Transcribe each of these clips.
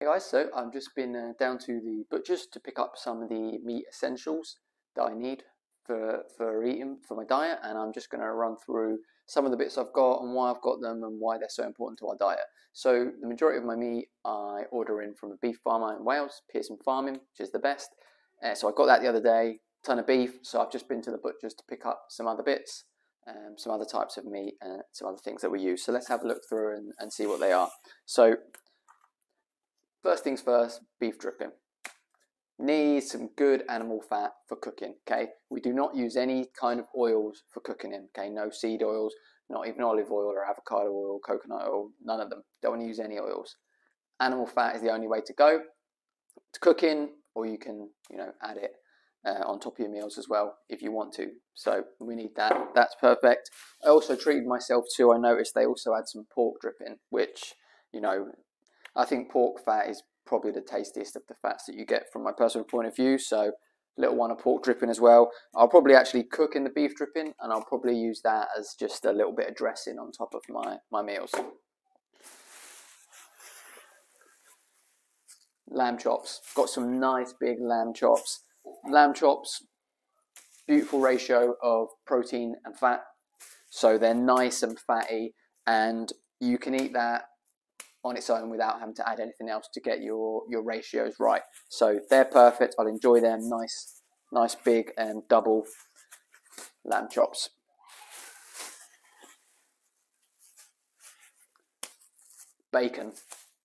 Hey guys, so I've just been down to the butcher's to pick up some of the meat essentials that I need for eating for my diet, and I'm just going to run through some of the bits I've got and why I've got them and why they're so important to our diet. So the majority of my meat I order in from a beef farmer in Wales, Pearson Farming, which is the best. So I got that the other day, ton of beef, so I've just been to the butcher's to pick up some other bits, some other types of meat and some other things that we use. So let's have a look through and see what they are. So first things first, beef dripping. Needs some good animal fat for cooking, okay? We do not use any kind of oils for cooking in, okay? No seed oils, not even olive oil or avocado oil, coconut oil, none of them. Don't want to use any oils. Animal fat is the only way to go to cooking, or you can, add it on top of your meals as well if you want to. So we need that. That's perfect. I also treated myself to, I noticed they also add some pork dripping, which, I think pork fat is probably the tastiest of the fats that you get from my personal point of view. So a little one of pork dripping as well. I'll probably actually cook in the beef dripping, and I'll probably use that as just a little bit of dressing on top of my meals. Lamb chops. Got some nice big lamb chops. Lamb chops, beautiful ratio of protein and fat. So they're nice and fatty, and you can eat that on its own without having to add anything else to get your ratios right. So they're perfect. I'll enjoy them. Nice big and double lamb chops. Bacon.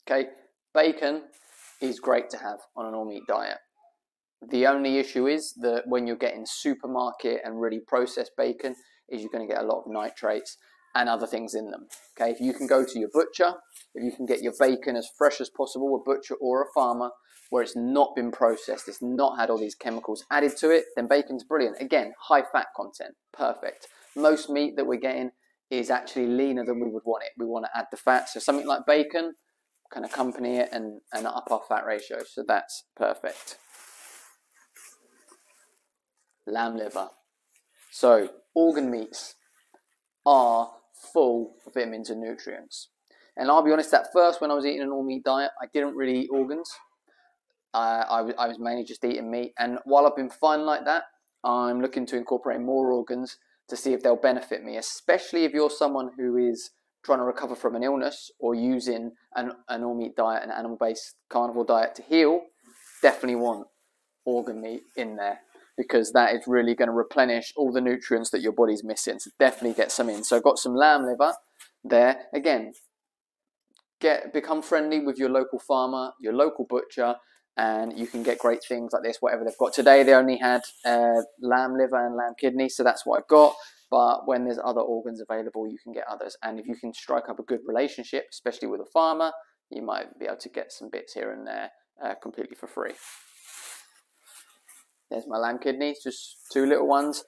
Okay, bacon is great to have on an all-meat diet. The only issue is that when you're getting supermarket and really processed bacon, is you're going to get a lot of nitrates and other things in them. Okay, if you can go to your butcher, if you can get your bacon as fresh as possible, a butcher or a farmer, where it's not been processed, it's not had all these chemicals added to it, then bacon's brilliant. Again, high fat content, perfect. Most meat that we're getting is actually leaner than we would want it. We want to add the fat, so something like bacon can accompany it and up our fat ratio, so that's perfect. Lamb liver. So organ meats are full of vitamins and nutrients. And I'll be honest, at first when I was eating an all-meat diet, I didn't really eat organs. I was mainly just eating meat. And while I've been fine like that, I'm looking to incorporate more organs to see if they'll benefit me, especially if you're someone who is trying to recover from an illness or using an all-meat diet, an animal-based carnivore diet to heal. Definitely want organ meat in there, because that is really going to replenish all the nutrients that your body's missing. So definitely get some in. So I've got some lamb liver there. Again, become friendly with your local farmer, your local butcher, and you can get great things like this, whatever they've got. Today they only had lamb liver and lamb kidney, so that's what I've got. But when there's other organs available, you can get others. And if you can strike up a good relationship, especially with a farmer, you might be able to get some bits here and there completely for free. There's my lamb kidneys, just 2 little ones.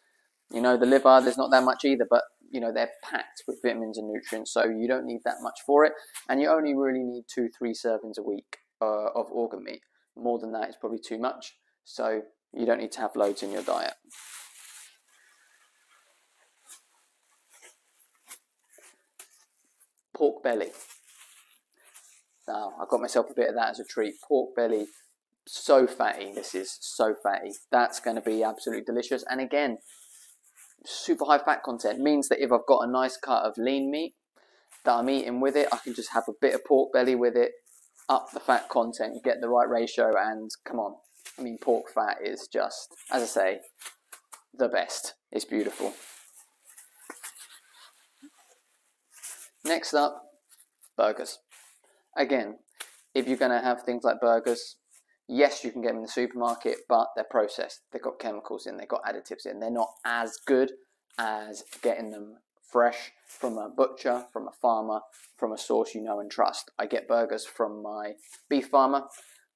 The liver, there's not that much either, but they're packed with vitamins and nutrients, so you don't need that much for it. And you only really need 2-3 servings a week of organ meat. More than that is probably too much, so you don't need to have loads in your diet. Pork belly. Now, I got myself a bit of that as a treat. Pork belly. So fatty, this is so fatty. That's going to be absolutely delicious. And again, super high fat content means that if I've got a nice cut of lean meat that I'm eating with it, I can just have a bit of pork belly with it, up the fat content, you get the right ratio, and come on. I mean, pork fat is just, as I say, the best. It's beautiful. Next up, burgers. Again, if you're going to have things like burgers, yes, you can get them in the supermarket, but they're processed. They've got chemicals in, they've got additives in. They're not as good as getting them fresh from a butcher, from a farmer, from a source you know and trust. I get burgers from my beef farmer.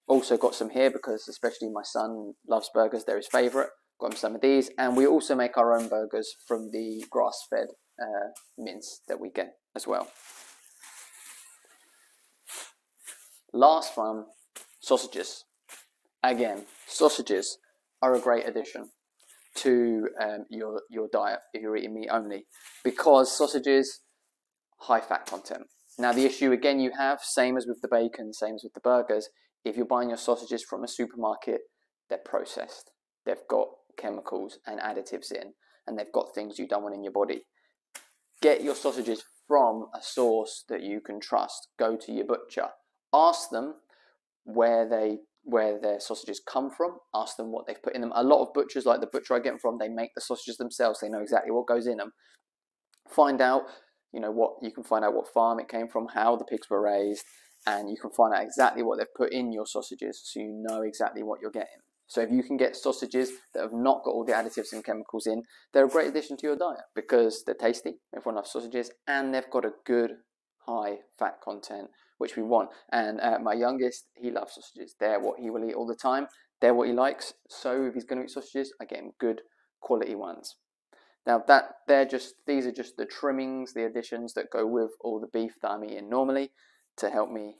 Also got some here because especially my son loves burgers. They're his favourite. Got him some of these. And we also make our own burgers from the grass-fed mince that we get as well. Last one, sausages. Again, sausages are a great addition to your diet if you're eating meat only, because sausages, high fat content. Now the issue again you have, same as with the bacon, same as with the burgers, if you're buying your sausages from a supermarket, they're processed. They've got chemicals and additives in, and they've got things you don't want in your body. Get your sausages from a source that you can trust. Go to your butcher. Ask them where their sausages come from. Ask them what they've put in them. A lot of butchers, like the butcher I get them from, they make the sausages themselves. They know exactly what goes in them. Find out, you can find out what farm it came from, how the pigs were raised, and you can find out exactly what they've put in your sausages, so you know exactly what you're getting. So if you can get sausages that have not got all the additives and chemicals in, they're a great addition to your diet because they're tasty, everyone loves sausages, and they've got a good high fat content, which we want. And my youngest, he loves sausages. They're what he will eat all the time. They're what he likes. So if he's going to eat sausages, I get him good quality ones. Now these are just the trimmings, the additions that go with all the beef that I'm eating normally to help me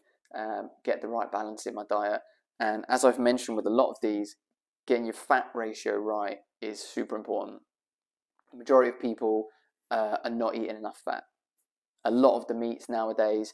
get the right balance in my diet. And as I've mentioned with a lot of these, getting your fat ratio right is super important. The majority of people are not eating enough fat. A lot of the meats nowadays,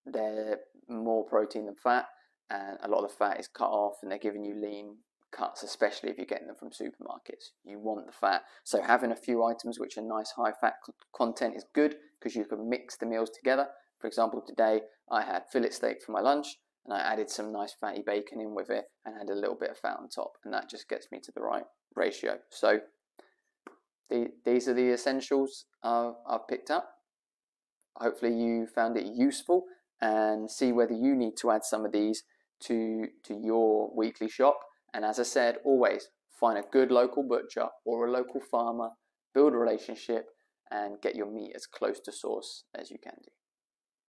they're more protein than fat, and a lot of the fat is cut off and they're giving you lean cuts, especially if you're getting them from supermarkets. You want the fat. So having a few items which are nice high fat content is good because you can mix the meals together. For example, today I had fillet steak for my lunch and I added some nice fatty bacon in with it and had a little bit of fat on top, and that just gets me to the right ratio. So these are the essentials I've picked up. Hopefully you found it useful, and see whether you need to add some of these to your weekly shop. And as I said, always find a good local butcher or a local farmer, build a relationship, and get your meat as close to source as you can do.